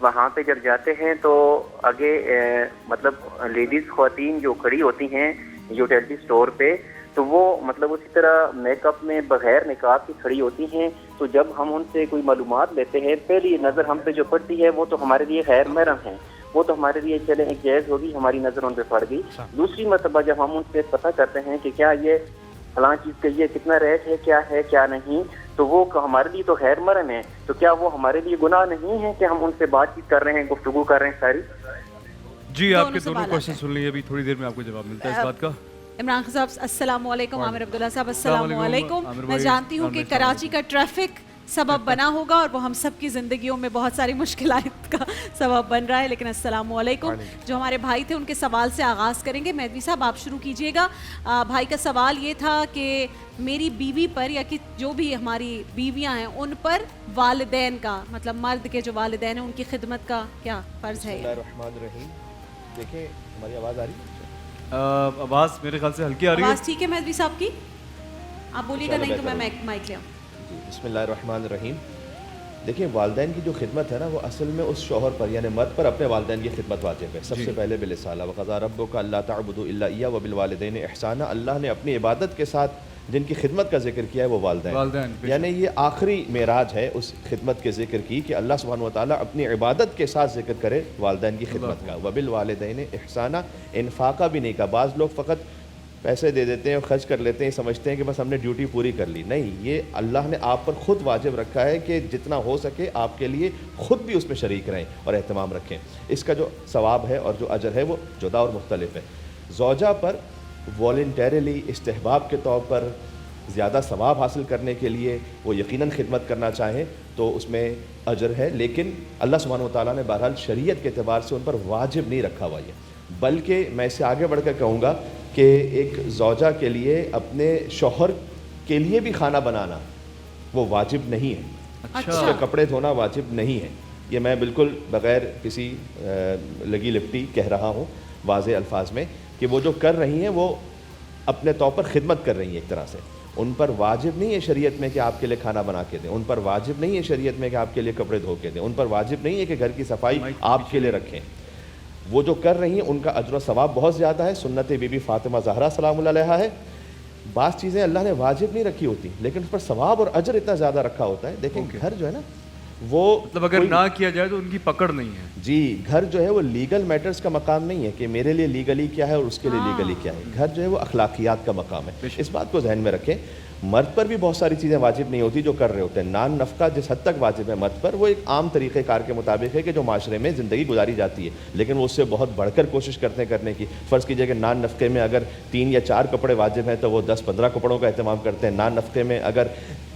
وہاں پہ جب جاتے ہیں تو آگے مطلب لیڈیز خواتین جو کھڑی ہوتی ہیں یوٹیلٹی اسٹور پہ، تو وہ مطلب اسی طرح میک اپ میں بغیر نقاب کی کھڑی ہوتی ہیں. تو جب ہم ان سے کوئی معلومات لیتے ہیں، پہلی نظر ہم پہ جو پڑتی ہے وہ تو ہمارے لیے غیر محرم ہیں، وہ تو ہمارے لیے چلیں ایک جائز ہوگی، ہماری نظر ان پہ پڑ گئی. دوسری مرتبہ جب ہم ان سے پتہ کرتے ہیں کہ کیا یہ فلاں چیز کا یہ کتنا ریٹ ہے کیا نہیں، تو وہ ہمارے لیے تو غیر محرم ہے، تو کیا وہ ہمارے لیے گناہ نہیں ہے کہ ہم ان سے بات چیت کر رہے ہیں، گفتگو کر رہے ہیں ساری؟ جی آپ کے دونوں کوشچن سن لیے، ابھی تھوڑی دیر میں آپ کو جواب ملتا ہے اس بات کا. عمران خان صاحب السلام علیکم. عامر عبداللہ صاحب السلام علیکم. میں جانتی ہوں کہ کراچی کا ٹریفک سبب بنا ہوگا اور وہ ہم سب کی زندگیوں میں بہت ساری مشکلات کا سبب بن رہا ہے، لیکن السلام علیکم. جو ہمارے بھائی تھے ان کے سوال سے آغاز کریں گے. مہدوی صاحب آپ شروع کیجئے گا. بھائی کا سوال یہ تھا کہ میری بیوی پر یا کہ جو بھی ہماری بیویاں ہیں ان پر والدین کا مطلب مرد کے جو والدین ہیں ان کی خدمت کا کیا فرض ہے؟ بسم اللہ الرحمن الرحیم. دیکھیں ہماری آواز آ رہی ہے؟ آواز میرے خیال سے ہلکی آ رہی ہے. آواز ٹھیک ہے مہدوی صاحب کی؟ آپ بولیے گا، نہیں تو میں مائک لے آؤں. جی بسم اللہ الرحمن الرحیم. دیکھیں والدین کی جو خدمت ہے نا، وہ اصل میں اس شوہر پر یعنی مرد پر اپنے والدین کی خدمت واجب ہے. سب سے پہلے بالرسالہ وقضیٰ ربک الا تعبدوا الا ایہ وبالوالدین احسانا. اللہ نے اپنی عبادت کے ساتھ جن کی خدمت کا ذکر کیا ہے وہ والدین، یعنی یہ آخری معراج ہے اس خدمت کے ذکر کی کہ اللہ سبحانہ وتعالیٰ اپنی عبادت کے ساتھ ذکر کرے والدین کی خدمت کا. وبالوالدین احسانا. انفاقہ بھی نہیں کہا. بعض لوگ فقط پیسے دے دیتے ہیں اور خرچ کر لیتے ہیں، سمجھتے ہیں کہ بس ہم نے ڈیوٹی پوری کر لی. نہیں، یہ اللہ نے آپ پر خود واجب رکھا ہے کہ جتنا ہو سکے آپ کے لیے خود بھی اس میں شریک رہیں اور اہتمام رکھیں. اس کا جو ثواب ہے اور جو اجر ہے وہ جدا اور مختلف ہے. زوجہ پر والنٹیرلی استحباب کے طور پر زیادہ ثواب حاصل کرنے کے لیے وہ یقیناً خدمت کرنا چاہیں تو اس میں اجر ہے، لیکن اللہ سبحانہ وتعالیٰ نے بہرحال شریعت کے اعتبار سے ان پر واجب نہیں رکھا ہوا ہے. بلکہ میں اس سے آگے بڑھ کر کہوں گا کہ ایک زوجہ کے لیے اپنے شوہر کے لیے بھی کھانا بنانا وہ واجب نہیں ہے. اچھا. کپڑے دھونا واجب نہیں ہے. یہ میں بالکل بغیر کسی لگی لپٹی کہہ رہا ہوں واضح الفاظ میں کہ وہ جو کر رہی ہیں وہ اپنے طور پر خدمت کر رہی ہیں ایک طرح سے. ان پر واجب نہیں ہے شریعت میں کہ آپ کے لیے کھانا بنا کے دیں. ان پر واجب نہیں ہے شریعت میں کہ آپ کے لیے کپڑے دھو کے دیں. ان پر واجب نہیں ہے کہ گھر کی صفائی آپ کے لیے رکھیں. وہ جو کر رہی ہیں ان کا اجر و ثواب بہت زیادہ ہے. سنت بی بی فاطمہ زہرا سلام اللہ علیہا ہے. بعض چیزیں اللہ نے واجب نہیں رکھی ہوتی لیکن اس پر ثواب اور اجر اتنا زیادہ رکھا ہوتا ہے. دیکھیں گھر جو ہے نا وہ مطلب اگر نہ کیا جائے تو ان کی پکڑ نہیں ہے. جی گھر جو ہے وہ لیگل میٹرز کا مقام نہیں ہے کہ میرے لیے لیگلی کیا ہے اور اس کے لیے لیگلی کیا ہے. گھر جو ہے وہ اخلاقیات کا مقام ہے. اس بات کو ذہن میں رکھیں. مرد پر بھی بہت ساری چیزیں واجب نہیں ہوتی جو کر رہے ہوتے ہیں. نان نفقہ جس حد تک واجب ہے مرد پر وہ ایک عام طریقہ کار کے مطابق ہے کہ جو معاشرے میں زندگی گزاری جاتی ہے، لیکن وہ اس سے بہت بڑھ کر کوشش کرتے ہیں کرنے کی. فرض کیجئے کہ نان نفقے میں اگر 3 یا 4 کپڑے واجب ہیں تو وہ 10-15 کپڑوں کا اہتمام کرتے ہیں. نان نفقے میں اگر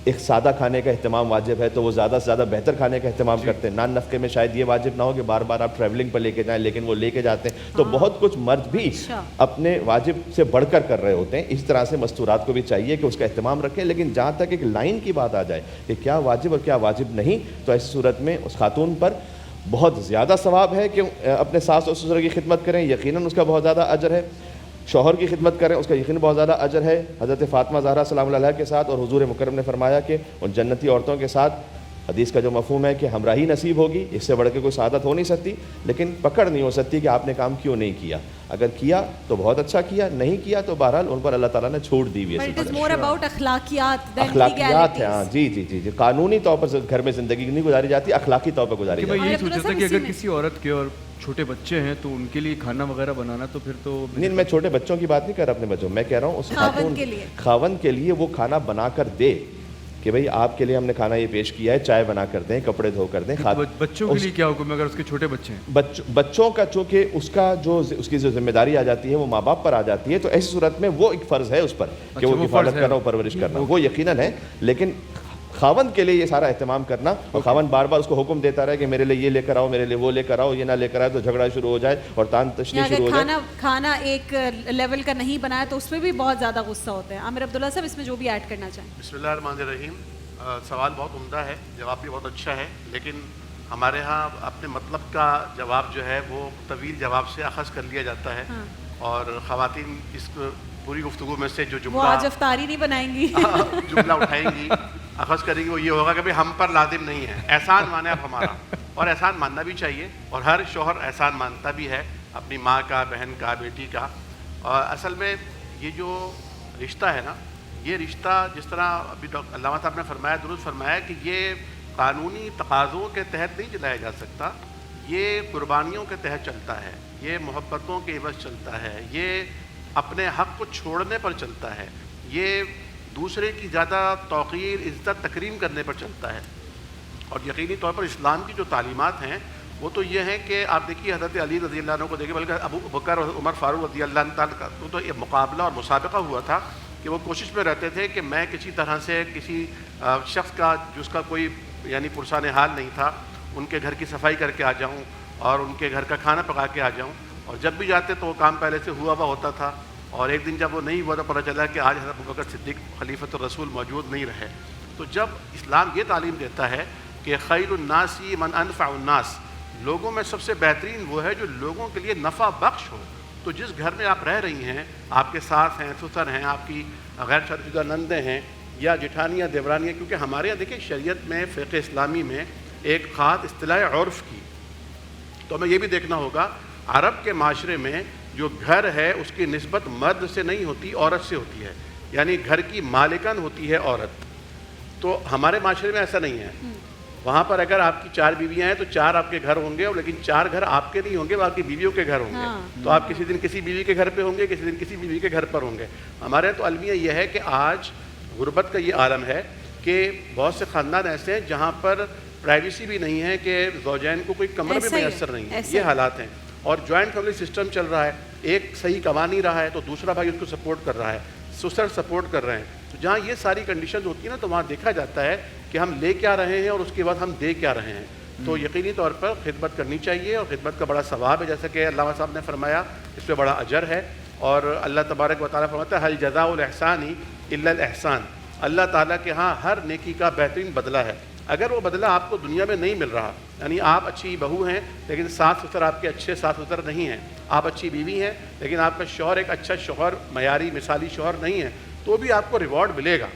ایک سادہ کھانے کا اہتمام واجب ہے تو وہ زیادہ سے زیادہ بہتر کھانے کا اہتمام کرتے ہیں. نان نفقے میں شاید یہ واجب نہ ہو کہ بار بار آپ ٹریولنگ پر لے کے جائیں، لیکن وہ لے کے جاتے ہیں. تو بہت کچھ مرد بھی اپنے واجب سے بڑھ کر کر رہے ہوتے ہیں. اس طرح سے مستورات کو بھی چاہیے کہ اس کا اہتمام رکھیں. لیکن جہاں تک ایک لائن کی بات آ جائے کہ کیا واجب اور کیا واجب نہیں، تو ایسی صورت میں اس خاتون پر بہت زیادہ ثواب ہے کہ اپنے ساس اور سسر کی خدمت کریں. یقیناً اس کا بہت زیادہ اجر ہے. شوہر کی خدمت کریں اس کا یقیناً بہت زیادہ اجر ہے. حضرت فاطمہ زہرا سلام اللہ علیہا کے ساتھ اور حضور مکرم نے فرمایا کہ ان جنتی عورتوں کے ساتھ حدیث کا جو مفہوم ہے کہ ہمراہی نصیب ہوگی. اس سے بڑھ کے کوئی سعادت ہو نہیں سکتی، لیکن پکڑ نہیں ہو سکتی کہ آپ نے کام کیوں نہیں کیا. اگر کیا تو بہت اچھا کیا، نہیں کیا تو بہرحال ان پر اللہ تعالیٰ نے چھوٹ دی ہوئی ہے. اخلاقیات ہے. ہاں جی جی جی جی قانونی طور پر گھر میں زندگی نہیں گزاری جاتی، اخلاقی طور پر گزاری جاتی ہے. میں یہی سوچ رہا تھا کہ اگر کسی عورت کے اور چھوٹے بچے ہیں تو ان کے لیے کھانا وغیرہ بنانا تو پھر تو نہیں، میں چھوٹے بچوں کی بات نہیں کر رہا اپنے بچوں، میں کہہ رہا ہوں اس خاوند کے لیے وہ کھانا بنا کر دے کہ بھئی آپ کے لیے ہم نے کھانا یہ پیش کیا ہے، چائے بنا کر دیں، کپڑے دھو کر دیں. بچوں کے لیے کیا حکم ہے اگر اس کے چھوٹے بچے ہیں؟ بچوں کا چونکہ اس کی جو ذمہ داری آ جاتی ہے وہ ماں باپ پر آ جاتی ہے، تو ایسی صورت میں وہ ایک فرض ہے اس پر کہ وہ حفاظت کرنا، پرورش کرنا، وہ یقیناً ہے. لیکن خاوند کے لیے یہ سارا اہتمام کرنا، اور خاوند بار بار اس کو حکم دیتا رہے کہ میرے لیے یہ لے کر آؤ، میرے لیے وہ لے کر آؤ، یہ نہ لے کر آئے تو جھگڑا شروع ہو جائے اور تان تشنی شروع ہو جائے. کھانا ایک لیول کا نہیں بنایا تو اس میں بھی بہت زیادہ غصہ ہوتا ہے. عامر عبداللہ صاحب اس میں جو بھی ایڈ کرنا چاہیں. بسم اللہ الرحمن الرحیم. سوال بہت عمدہ ہے، جواب بھی بہت اچھا ہے، لیکن ہمارے ہاں اپنے مطلب کا جواب جو ہے وہ طویل جواب سے اخذ کر لیا جاتا ہے. اور خواتین اس پوری گفتگو میں سے جو وہ آج افطاری نہیں بنائیں گی، جملہ اٹھائیں گی، اخذ کریں گی، وہ یہ ہوگا کہ ہم پر لازم نہیں ہے، احسان مانے آپ ہمارا. اور احسان ماننا بھی چاہیے، اور ہر شوہر احسان مانتا بھی ہے اپنی ماں کا، بہن کا، بیٹی کا. اور اصل میں یہ جو رشتہ ہے نا، یہ رشتہ جس طرح ابھی علامہ صاحب نے فرمایا، درست فرمایا کہ یہ قانونی تقاضوں کے تحت نہیں چلایا جا سکتا، یہ قربانیوں کے تحت چلتا ہے، یہ محبتوں کے عوض چلتا ہے، یہ اپنے حق کو چھوڑنے پر چلتا ہے، یہ دوسرے کی زیادہ توقیر، عزت، تکریم کرنے پر چلتا ہے. اور یقینی طور پر اسلام کی جو تعلیمات ہیں وہ تو یہ ہیں کہ آپ دیکھیے حضرت علی رضی اللہ عنہ کو دیکھیں، بلکہ ابو بکر اور عمر فاروق رضی اللہ عنہ تعالیٰ کا تو یہ مقابلہ اور مسابقہ ہوا تھا کہ وہ کوشش میں رہتے تھے کہ میں کسی طرح سے کسی شخص کا جس کا کوئی یعنی پرسان حال نہیں تھا، ان کے گھر کی صفائی کر کے آ جاؤں اور ان کے گھر کا کھانا پکا کے آ جاؤں. اور جب بھی جاتے تو وہ کام پہلے سے ہوا ہوتا تھا. اور ایک دن جب وہ نہیں ہوا تو پتہ چلا کہ آج حضرت ابوبکر صدیق خلیفۃ الرسول موجود نہیں رہے. تو جب اسلام یہ تعلیم دیتا ہے کہ خیر الناس من انفع الناس، لوگوں میں سب سے بہترین وہ ہے جو لوگوں کے لیے نفع بخش ہو. تو جس گھر میں آپ رہ رہی ہیں، آپ کے ساس ہیں، سسر ہیں، آپ کی غیر شادی شدہ نندیں ہیں یا جٹھانیاں، دیورانیاں، کیونکہ ہمارے یہاں دیکھیں شریعت میں، فقہ اسلامی میں ایک خاص اصطلاح عرف کی. تو ہمیں یہ بھی دیکھنا ہوگا عرب کے معاشرے میں جو گھر ہے اس کی نسبت مرد سے نہیں ہوتی، عورت سے ہوتی ہے، یعنی گھر کی مالکن ہوتی ہے عورت. تو ہمارے معاشرے میں ایسا نہیں ہے. وہاں پر اگر آپ کی 4 بیویاں ہیں تو 4 آپ کے گھر ہوں گے، لیکن 4 گھر آپ کے نہیں ہوں گے، وہ آپ کی بیویوں کے گھر ہوں گے. تو آپ کسی دن کسی بیوی کے گھر پہ ہوں گے، کسی دن کسی بیوی کے گھر پر ہوں گے. ہمارے تو المیہ یہ ہے کہ آج غربت کا یہ عالم ہے کہ بہت سے خاندان ایسے ہیں جہاں پر پرائیویسی بھی نہیں ہے، کہ زوجین کو کوئی کمرہ بھی میسر نہیں ہے. یہ حالات ہیں. اور جوائنٹ فیملی سسٹم چل رہا ہے، ایک صحیح کما نہیں رہا ہے تو دوسرا بھائی اس کو سپورٹ کر رہا ہے، سسر سپورٹ کر رہے ہیں. تو جہاں یہ ساری کنڈیشنز ہوتی ہیں نا، تو وہاں دیکھا جاتا ہے کہ ہم لے کیا رہے ہیں اور اس کے بعد ہم دے کیا رہے ہیں. تو یقینی طور پر خدمت کرنی چاہیے، اور خدمت کا بڑا ثواب ہے، جیسا کہ علامہ صاحب نے فرمایا، اس پہ بڑا اجر ہے. اور اللہ تبارک و تعالیٰ فرماتا ہے حل جزاء الاحسان الا الاحسان. اللہ تعالیٰ کے ہاں ہر نیکی کا بہترین بدلہ ہے. اگر وہ بدلہ آپ کو دنیا میں نہیں مل رہا، یعنی آپ اچھی بہو ہیں لیکن ساس سسر آپ کے اچھے ساس سسر نہیں ہیں، آپ اچھی بیوی ہیں لیکن آپ کا شوہر ایک اچھا شوہر، معیاری مثالی شوہر نہیں ہے، تو بھی آپ کو ریوارڈ ملے گا.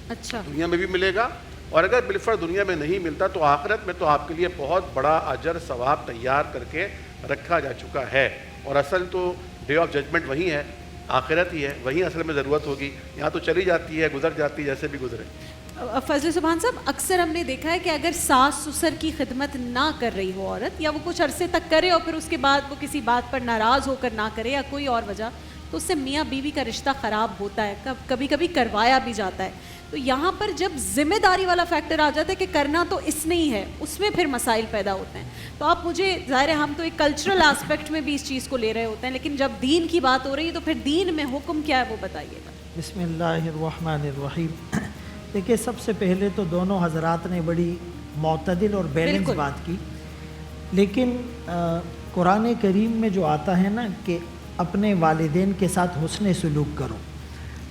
اچھا، دنیا میں بھی ملے گا. اور اگر بالفرض دنیا میں نہیں ملتا تو آخرت میں تو آپ کے لیے بہت بڑا اجر ثواب تیار کر کے رکھا جا چکا ہے. اور اصل تو ڈے آف ججمنٹ وہی ہے، آخرت ہی ہے، وہیں اصل میں ضرورت ہوگی. یہاں تو چلی جاتی ہے، گزر جاتی ہے، جیسے بھی گزرے. فضل سبحان صاحب، اکثر ہم نے دیکھا ہے کہ اگر ساس سسر کی خدمت نہ کر رہی ہو عورت، یا وہ کچھ عرصے تک کرے اور پھر اس کے بعد وہ کسی بات پر ناراض ہو کر نہ کرے یا کوئی اور وجہ، تو اس سے میاں بیوی کا رشتہ خراب ہوتا ہے، کبھی کبھی کروایا بھی جاتا ہے. تو یہاں پر جب ذمہ داری والا فیکٹر آ جاتا ہے کہ کرنا تو اس نے ہی ہے، اس میں پھر مسائل پیدا ہوتے ہیں. تو آپ مجھے، ظاہر ہے ہم تو ایک کلچرل اسپیکٹ میں بھی اس چیز کو لے رہے ہوتے ہیں، لیکن جب دین کی بات ہو رہی ہے تو پھر دین میں حکم کیا ہے وہ بتائیے گا. بسم اللہ الرحمن الرحیم. دیکھیے، سب سے پہلے تو دونوں حضرات نے بڑی معتدل اور بیلنس بات کی، لیکن قرآن کریم میں جو آتا ہے نا کہ اپنے والدین کے ساتھ حسن سلوک کرو،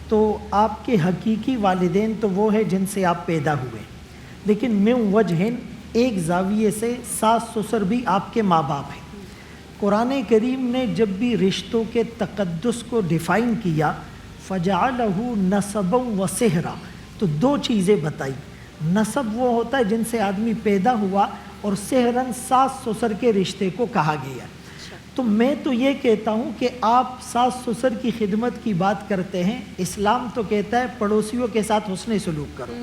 تو آپ کے حقیقی والدین تو وہ ہے جن سے آپ پیدا ہوئے، لیکن من وجہن، ایک زاویے سے ساس سسر بھی آپ کے ماں باپ ہیں. قرآن کریم نے جب بھی رشتوں کے تقدس کو ڈیفائن کیا، فجعلہ نسبا و سحرا، تو 2 چیزیں بتائی. نسب وہ ہوتا ہے جن سے آدمی پیدا ہوا، اور سحرن ساس سسر کے رشتے کو کہا گیا. تو میں تو یہ کہتا ہوں کہ آپ ساس سسر کی خدمت کی بات کرتے ہیں، اسلام تو کہتا ہے پڑوسیوں کے ساتھ حسن سلوک کرو،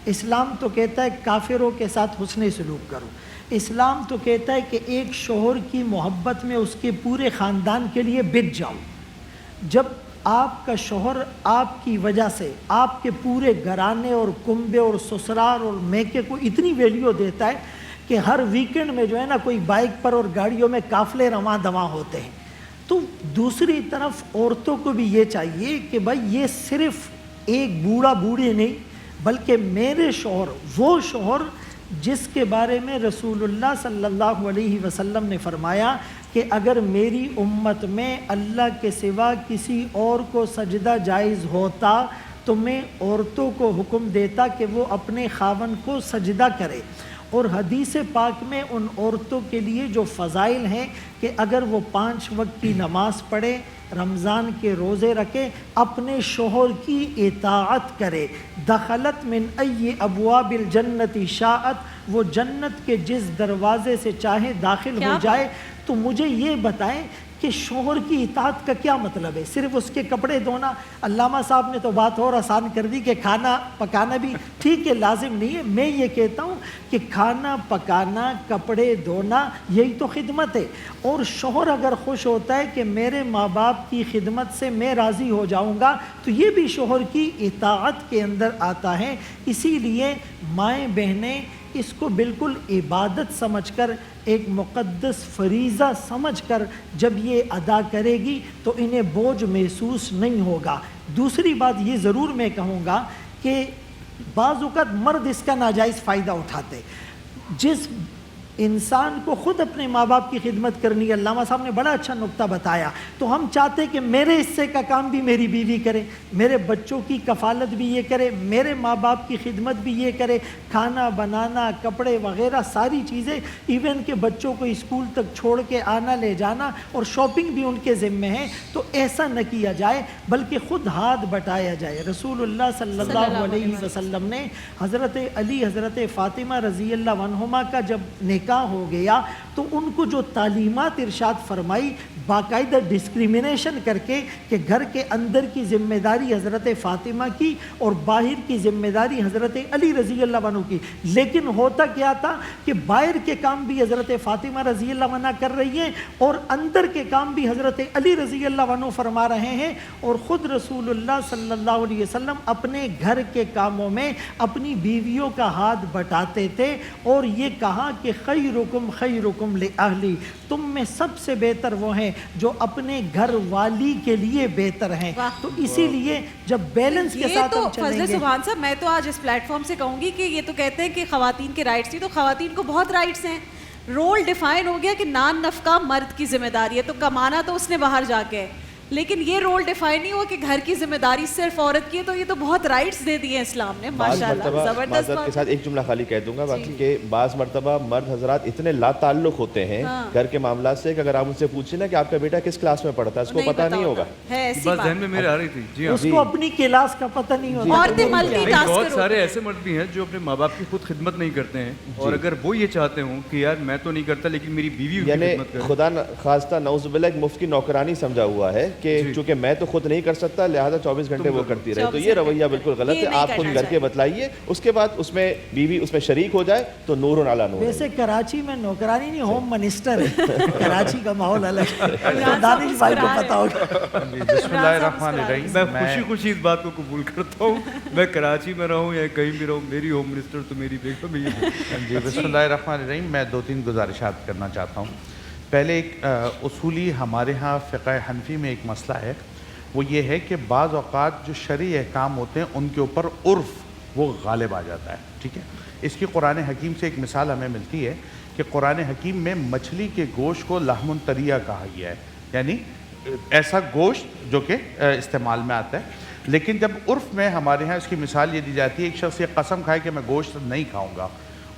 اسلام تو کہتا ہے کافروں کے ساتھ حسن سلوک کرو، اسلام تو کہتا ہے کہ ایک شوہر کی محبت میں اس کے پورے خاندان کے لیے بچ جاؤ. جب آپ کا شوہر آپ کی وجہ سے آپ کے پورے گھرانے اور کنبے اور سسرال اور میکے کو اتنی ویلیو دیتا ہے کہ ہر ویکنڈ میں جو ہے نا کوئی بائک پر اور گاڑیوں میں قافلے رواں دواں ہوتے ہیں، تو دوسری طرف عورتوں کو بھی یہ چاہیے کہ بھائی یہ صرف ایک بوڑھا بوڑھی نہیں، بلکہ میرے شوہر، وہ شوہر جس کے بارے میں رسول اللہ صلی اللہ علیہ وسلم نے فرمایا کہ اگر میری امت میں اللہ کے سوا کسی اور کو سجدہ جائز ہوتا تو میں عورتوں کو حکم دیتا کہ وہ اپنے خاوند کو سجدہ کرے. اور حدیث پاک میں ان عورتوں کے لیے جو فضائل ہیں کہ اگر وہ 5 وقت کی نماز پڑھے، رمضان کے روزے رکھے، اپنے شوہر کی اطاعت کرے، دخلت من ای ابواب الجنت شاءت، وہ جنت کے جس دروازے سے چاہے داخل ہو جائے۔ تو مجھے یہ بتائیں کہ شوہر کی اطاعت کا کیا مطلب ہے؟ صرف اس کے کپڑے دھونا؟ علامہ صاحب نے تو بات اور آسان کر دی کہ کھانا پکانا بھی ٹھیک ہے، لازم نہیں ہے۔ میں یہ کہتا ہوں کہ کھانا پکانا، کپڑے دھونا، یہی تو خدمت ہے۔ اور شوہر اگر خوش ہوتا ہے کہ میرے ماں باپ کی خدمت سے میں راضی ہو جاؤں گا، تو یہ بھی شوہر کی اطاعت کے اندر آتا ہے۔ اسی لیے مائیں بہنیں اس کو بالکل عبادت سمجھ کر، ایک مقدس فریضہ سمجھ کر جب یہ ادا کرے گی تو انہیں بوجھ محسوس نہیں ہوگا۔ دوسری بات یہ ضرور میں کہوں گا کہ بعض اوقات مرد اس کا ناجائز فائدہ اٹھاتے۔ جس انسان کو خود اپنے ماں باپ کی خدمت کرنی ہے، علامہ صاحب نے بڑا اچھا نقطہ بتایا، تو ہم چاہتے کہ میرے حصے کا کام بھی میری بیوی کرے، میرے بچوں کی کفالت بھی یہ کرے، میرے ماں باپ کی خدمت بھی یہ کرے، کھانا بنانا، کپڑے وغیرہ ساری چیزیں، ایون کہ بچوں کو اسکول تک چھوڑ کے آنا لے جانا اور شاپنگ بھی ان کے ذمے ہے۔ تو ایسا نہ کیا جائے بلکہ خود ہاتھ بٹایا جائے۔ رسول اللہ صلی اللہ علیہ وسلم نے حضرت علی، حضرت فاطمہ رضی اللہ عنہما کا جب نکاح ہو گیا تو ان کو جو تعلیمات ارشاد فرمائی، باقاعدہ ڈسکریمنیشن کر کے کہ گھر کے اندر کی ذمہ داری حضرت فاطمہ کی اور باہر کی ذمہ داری حضرت علی رضی اللہ عنہ کی۔ لیکن ہوتا کیا تھا کہ باہر کے کام بھی حضرت فاطمہ رضی اللہ عنہ کر رہی ہیں اور اندر کے کام بھی حضرت علی رضی اللہ عنہ فرما رہے ہیں، اور خود رسول اللہ صلی اللہ علیہ وسلم اپنے گھر کے کاموں میں اپنی بیویوں کا ہاتھ بٹاتے تھے اور یہ کہا کہ خیرکم خیرکم لأہلی، تم میں سب سے بہتر وہ ہیں جو اپنے گھر والی کے لیے بہتر ہیں۔ تو اسی لیے جب بیلنس کے ساتھ ہم چلیں گے۔ فضل سبحان صاحب، میں تو آج اس پلیٹ فارم سے کہوں گی کہ یہ تو کہتے ہیں کہ خواتین کے رائٹس تھی، تو خواتین کو بہت رائٹس ہیں۔ رول ڈیفائن ہو گیا کہ نان نفقہ مرد کی ذمہ داری ہے، تو کمانا تو اس نے باہر جا کے، لیکن یہ رول ڈیفائن نہیں ہوا کہ گھر کی ذمہ داری صرف عورت کی ہے۔ تو یہ تو بہت رائٹس دے دیے اسلام نے، ماشاءاللہ، زبردست معذرت کے ساتھ ایک جملہ خالی کہہ دوں گا باقی کہ بعض مرتبہ مرد حضرات اتنے لا تعلق ہوتے ہیں گھر کے معاملات سے کہ اگر آپ ان سے پوچھیں نا کہ آپ کا بیٹا کس کلاس میں پڑھتا ہے، اس کو پتہ نہیں ہوگا۔ بات ذہن میں میرے آ رہی تھی، جی ہاں، اس کو اپنی کلاس کا پتہ نہیں ہوتا۔ عورتیں ملٹی ٹاسکر بہت سارے ایسے مرد بھی ہیں جو اپنے ماں باپ کی خود خدمت نہیں کرتے ہیں، اور اگر وہ یہ چاہتے ہوں کہ یار میں تو نہیں کرتا لیکن میری بیوی یعنی خدمت کرے، خدا خواستہ نعوذ باللہ ایک مفت کی نوکرانی سمجھا ہوا ہے کہ چونکہ میں تو خود نہیں کر سکتا لہذا 24 گھنٹے وہ کرتی رہے، تو یہ رویہ بالکل غلط ہے۔ آپ خود کر کے بتلائیے، اس کے بعد اس میں بیوی اس میں شریک ہو جائے تو نور علی نور۔ ویسے کراچی میں نوکرانی نہیں، ہوم منسٹر ہے، کراچی کا ماحول الگ ہے، دانش بھائی کو پتہ ہوگا۔ بسم اللہ الرحمن الرحیم۔ میں خوشی خوشی اس بات کو قبول کرتا ہوں، میں کراچی میں رہوں یا کہیں بھی رہوں، میری ہوم منسٹر تو میری بیگم ہی ہے۔ جی بسم اللہ الرحمن الرحیم۔ میں 2-3 گزارشات کرنا چاہتا ہوں۔ پہلے ایک اصولی ہمارے ہاں فقہ حنفی میں ایک مسئلہ ہے، وہ یہ ہے کہ بعض اوقات جو شرعی احکام ہوتے ہیں ان کے اوپر عرف وہ غالب آ جاتا ہے، ٹھیک ہے۔ اس کی قرآن حکیم سے ایک مثال ہمیں ملتی ہے کہ قرآن حکیم میں مچھلی کے گوشت کو لحم طریہ کہا گیا ہے، یعنی ایسا گوشت جو کہ استعمال میں آتا ہے۔ لیکن جب عرف میں ہمارے ہاں اس کی مثال یہ دی جاتی ہے، ایک شخص یہ قسم کھائے کہ میں گوشت نہیں کھاؤں گا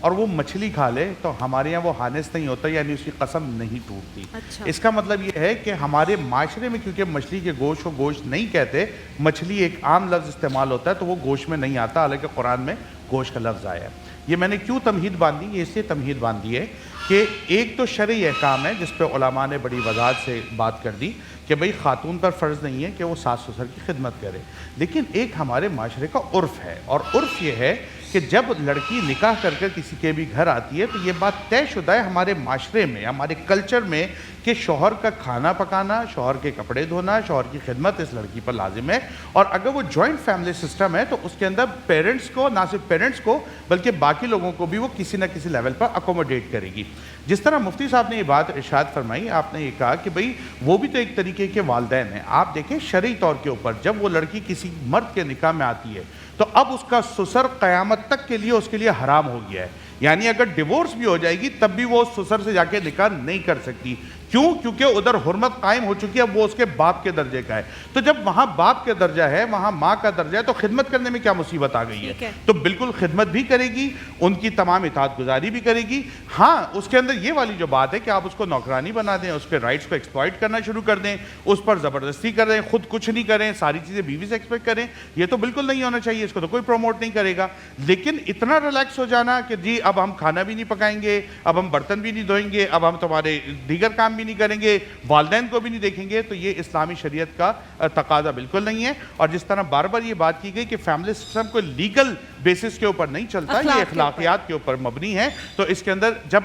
اور وہ مچھلی کھا لے تو ہمارے یہاں وہ حانث نہیں ہوتا، یعنی اس کی قسم نہیں ٹوٹتی۔ اس کا مطلب یہ ہے کہ ہمارے معاشرے میں کیونکہ مچھلی کے گوشت کو گوشت نہیں کہتے، مچھلی ایک عام لفظ استعمال ہوتا ہے تو وہ گوشت میں نہیں آتا، حالانکہ قرآن میں گوشت کا لفظ آیا ہے۔ یہ میں نے کیوں تمہید باندھی؟ یہ اس لیے تمہید باندھی ہے کہ ایک تو شرعی احکام ہے جس پہ علماء نے بڑی وضاحت سے بات کر دی کہ بھئی خاتون پر فرض نہیں ہے کہ وہ ساس سسر کی خدمت کرے، لیکن ایک ہمارے معاشرے کا عرف ہے، اور عرف یہ ہے کہ جب لڑکی نکاح کر کر کسی کے بھی گھر آتی ہے تو یہ بات طے شدہ ہے ہمارے معاشرے میں، ہمارے کلچر میں، کہ شوہر کا کھانا پکانا، شوہر کے کپڑے دھونا، شوہر کی خدمت اس لڑکی پر لازم ہے۔ اور اگر وہ جوائنٹ فیملی سسٹم ہے تو اس کے اندر پیرنٹس کو، نہ صرف پیرنٹس کو بلکہ باقی لوگوں کو بھی وہ کسی نہ کسی لیول پر اکوموڈیٹ کرے گی۔ جس طرح مفتی صاحب نے یہ بات ارشاد فرمائی، آپ نے یہ کہا کہ بھئی وہ بھی تو ایک طریقے کے والدین ہیں۔ آپ دیکھیں شرعی طور کے اوپر جب وہ لڑکی کسی مرد کے نکاح میں آتی ہے تو اب اس کا سسر قیامت تک کے لیے اس کے لیے حرام ہو گیا ہے، یعنی اگر ڈیورس بھی ہو جائے گی تب بھی وہ سسر سے جا کے نکاح نہیں کر سکتی۔ کیوں؟ کیونکہ ادھر حرمت قائم ہو چکی ہے, وہ اس کے باپ کے درجے کا ہے. تو جب وہاں باپ کے درجہ ہے, وہاں ماں کا درجہ ہے, تو خدمت کرنے میں کیا مصیبت آ گئی ہے؟ تو بالکل خدمت بھی کرے گی, ان کی تمام اطاعت گزاری بھی کرے گی. ہاں اس کے اندر یہ والی جو بات ہے کہ آپ اس کو نوکرانی بنا دیں, اس کے رائٹس کو ایکسپلائٹ کرنا شروع کر دیں, اس پر زبردستی کر دیں, خود کچھ نہیں کریں, ساری چیزیں بیوی سے ایکسپیکٹ کریں, یہ تو بالکل نہیں ہونا چاہیے, اس کو تو کوئی پروموٹ نہیں کرے گا. لیکن اتنا ریلیکس ہو جانا کہ جی اب ہم کھانا بھی نہیں پکائیں گے, اب ہم برتن بھی نہیں دھوئیں گے, اب ہم تمہارے دیگر کام بھی نہیں کریں گے, والدین کو بھی نہیں دیکھیں گے, تو یہ اسلامی شریعت کا تقاضا بالکل نہیں ہے. اور جس طرح بار بار یہ بات کی گئی کہ فیملی سسٹم کو لیگل بیسس کے اوپر نہیں چلتا, یہ اخلاقیات کے اوپر مبنی ہے. تو اس کے اندر جب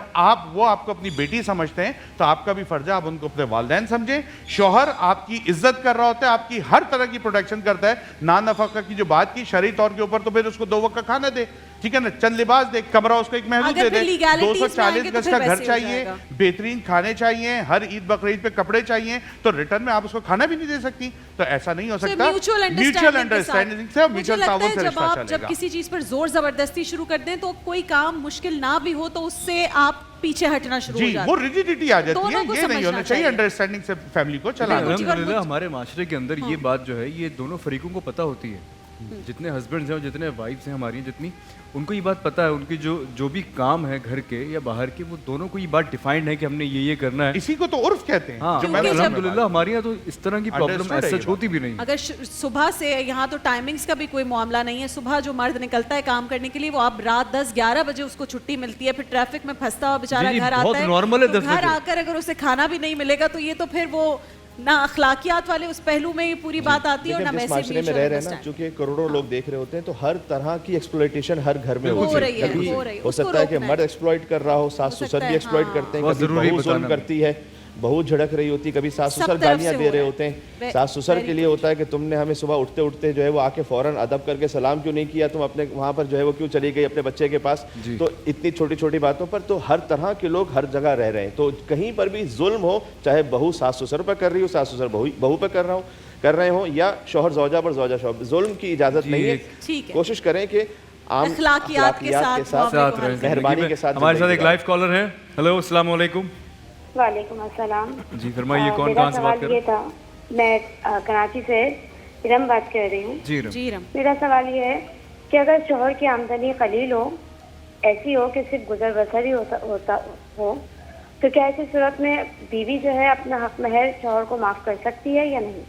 وہ آپ کو اپنی بیٹی سمجھتے ہیں تو آپ کا بھی فرض ہے آپ ان کو اپنے والدین سمجھیں. شوہر آپ کی عزت کر رہا ہوتا ہے, آپ کی ہر طرح کی پروٹیکشن کرتا ہے. نان نفقہ کی جو بات کی شرعی طور کے اوپر, تو پھر اس کو 2 وقت کا کھانا دے, ٹھیک ہے نا, چند لباس دے, کمرہ اس کو ایک محدود دے دے, 240 گز کا گھر چاہیے, بہترین کھانے چاہیے, ہر عید بقرعید پہ کپڑے چاہیے, تو ریٹرن میں آپ اس کو کھانا بھی نہیں دے سکتی. تو ایسا نہیں ہو سکتا. میوچل انڈرسٹینڈنگ سے, میوچل تعاون سے رشتہ چلے گا. جب کسی چیز پر زور زبردستی شروع کر دیں تو کوئی کام مشکل نہ بھی ہو تو اس سے آپ پیچھے ہٹنا شروع ہو جاتے ہیں. وہ ریجیڈیٹی آ جاتی ہے, یہ نہیں ہونا چاہیے. انڈرسٹینڈنگ سے فیملی کو چلانا. الحمدللہ ہمارے معاشرے کے اندر یہ بات جو ہے یہ دونوں فریقوں کو پتہ ہوتی ہے. جتنے ہسبینڈز ہیں اور جتنے وائفز ہیں ہماری, جتنی ان کو یہ بات پتہ ہے, ان کی جو بھی کام ہے گھر کے یا باہر کے, وہ دونوں کو یہ بات ڈیفائنڈ ہے کہ ہم نے یہ کرنا ہے. اسی کو تو عرف کہتے ہیں. ہاں الحمدللہ ہمارے یہاں تو اس طرح کی پرابلم ایسا ہوتی بھی نہیں. اگر صبح سے یہاں تو ٹائمنگز کا بھی کوئی معاملہ نہیں ہے. صبح جو مرد نکلتا ہے کام کرنے کے لیے, وہ اب رات 10-11 بجے اس کو چھٹی ملتی ہے, پھر ٹریفک میں پھنستا ہوا بیچارہ گھر آتا ہے. گھر آ کر اگر اسے کھانا بھی نہیں ملے گا تو یہ تو پھر وہ نہ اخلاقیات والے اس پہلو میں یہ پوری بات آتی ہے, اور نہ جس معاشرے میں رہ رہے ہیں نا, چونکہ کروڑوں لوگ دیکھ رہے ہوتے ہیں, تو ہر طرح کی ایکسپلوئٹیشن ہر گھر میں ہو رہی ہے. ہو سکتا ہے کہ مرد ایکسپلوئٹ کر رہا ہو, ساس سسر بھی ایکسپلوئٹ کرتے ہیں, کبھی بہو ظلم کرتی ہے, بہو جھڑک رہی ہوتی, کبھی ساس سسر گالیاں دے رہے ہوتے ہیں. ساس سسر کے لیے ہوتا ہے کہ تم نے ہمیں صبح اٹھتے اٹھتے جو ہے وہ آ کے فوراً ادب کر کے سلام کیوں نہیں کیا, تم اپنے وہاں پر جو ہے وہ کیوں چلی گئی اپنے بچے کے پاس. تو اتنی چھوٹی چھوٹی باتوں پر تو ہر طرح کے لوگ ہر جگہ رہ رہے ہیں. تو کہیں پر بھی ظلم ہو, چاہے بہو ساس سسر پر کر رہی ہو, ساس سسر بہو پہ کر رہے ہوں, یا شوہر زوجہ پر زوجہ شوہر, ظلم کی اجازت نہیں ہے. کوشش کریں کہ عام اخلاقیات کے ساتھ مہربانی کے ساتھ. ہمارے ساتھ ایک لائیو کالر ہے. ہیلو, السلام علیکم. وعلیکم السلام. جی فرمائیے, کون کہاں سے بات کر رہے ہیں؟ میں کراچی سے ارم بات کر رہی ہوں. جی رم. میرا سوال یہ ہے کہ اگر شوہر کی آمدنی قلیل ہو, ایسی ہو کہ صرف گزر بسر ہی ہوتا ہو, تو کیا ایسی صورت میں بیوی جو ہے اپنا حق مہر شوہر کو معاف کر سکتی ہے یا نہیں؟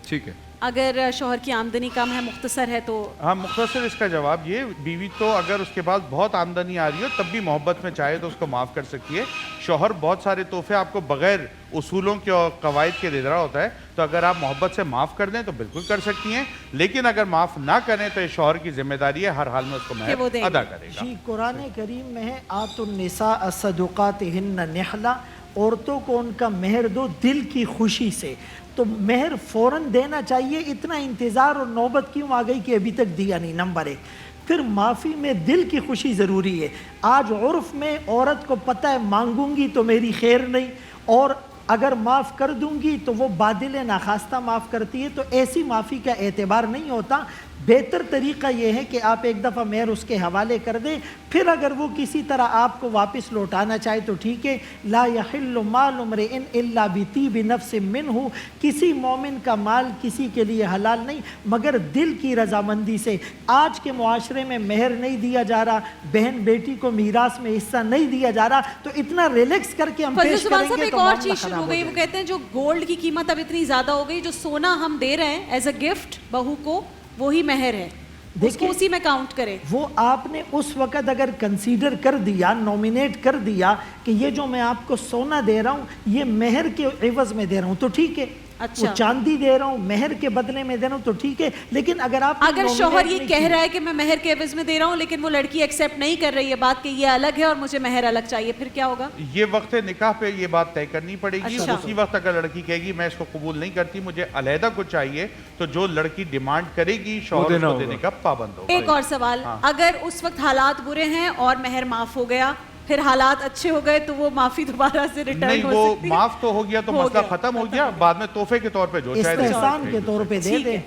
ٹھیک ہے. اگر شوہر کی آمدنی کم ہے, مختصر ہے, تو ہاں مختصر اس کا جواب یہ, بیوی تو اگر اس کے پاس بہت آمدنی آ رہی ہو تب بھی محبت میں چاہے تو اس کو معاف کر سکتی ہے. شوہر بہت سارے تحفے آپ کو بغیر اصولوں کے اور قواعد کے دے رہا ہوتا ہے, تو اگر آپ محبت سے معاف کر دیں تو بالکل کر سکتی ہیں. لیکن اگر معاف نہ کریں تو یہ شوہر کی ذمہ داری ہے, ہر حال میں اس کو مہر ادا کرے گا. جی قرآن کریم میں ہے آتوا النساء صدقاتہن نحلا, عورتوں کو ان کا مہر دو دل کی خوشی سے. تو مہر فوراً دینا چاہیے, اتنا انتظار اور نوبت کیوں آ گئی کہ ابھی تک دیا نہیں, نمبر 1. پھر معافی میں دل کی خوشی ضروری ہے. آج عرف میں عورت کو پتہ ہے مانگوں گی تو میری خیر نہیں, اور اگر معاف کر دوں گی تو وہ بادل ناخواستہ معاف کرتی ہے, تو ایسی معافی کا اعتبار نہیں ہوتا. بہتر طریقہ یہ ہے کہ آپ ایک دفعہ مہر اس کے حوالے کر دیں, پھر اگر وہ کسی طرح آپ کو واپس لوٹانا چاہے تو ٹھیک ہے. لا یحل مال امرئ الا بطیب نفس منہ, کسی مومن کا مال کسی کے لیے حلال نہیں مگر دل کی رضامندی سے. آج کے معاشرے میں مہر نہیں دیا جا رہا, بہن بیٹی کو میراث میں حصہ نہیں دیا جا رہا, تو اتنا ریلیکس کر کے ہم پیش کریں گے. ایک اور چیز شروع ہو گئی, وہ کہتے ہیں جو گولڈ کی قیمت اب اتنی زیادہ ہو گئی, جو سونا ہم دے رہے ہیں ایز اے گفٹ بہو کو, وہی مہر ہے, اس کو اسی میں کاؤنٹ کرے. وہ آپ نے اس وقت اگر کنسیڈر کر دیا, نومینیٹ کر دیا کہ یہ جو میں آپ کو سونا دے رہا ہوں یہ مہر کے عوض میں دے رہا ہوں, تو ٹھیک ہے. وہ چاندی دے رہا ہوں مہر کے بدلے میں دے رہا ہوں تو ٹھیک ہے. لیکن اگر شوہر یہ کہہ رہا ہے کہ میں مہر کے عوض میں دے رہا ہوں, لیکن وہ لڑکی ایکسیپٹ نہیں کر رہی ہے بات کہ یہ الگ ہے اور مجھے مہر الگ چاہیے, پھر کیا ہوگا؟ یہ وقت نکاح پہ یہ بات طے کرنی پڑے گی. اسی وقت اگر لڑکی کہے گی میں اس کو قبول نہیں کرتی, مجھے علیحدہ کچھ چاہیے, تو جو لڑکی ڈیمانڈ کرے گی شوہر اس کو دینے کا پابند ہوگا. ایک اور سوال, اگر اس وقت حالات برے ہیں اور مہر معاف ہو گیا, پھر حالات اچھے ہو گئے, تو وہ معافی دوبارہ سے ریٹرن ہو سکتی ہے؟ وہ معاف تو ہو گیا تو مسئلہ ختم ہو گیا, بعد میں تحفے کے طور پہ جو چاہے استحسان کے طور پہ دے دیں.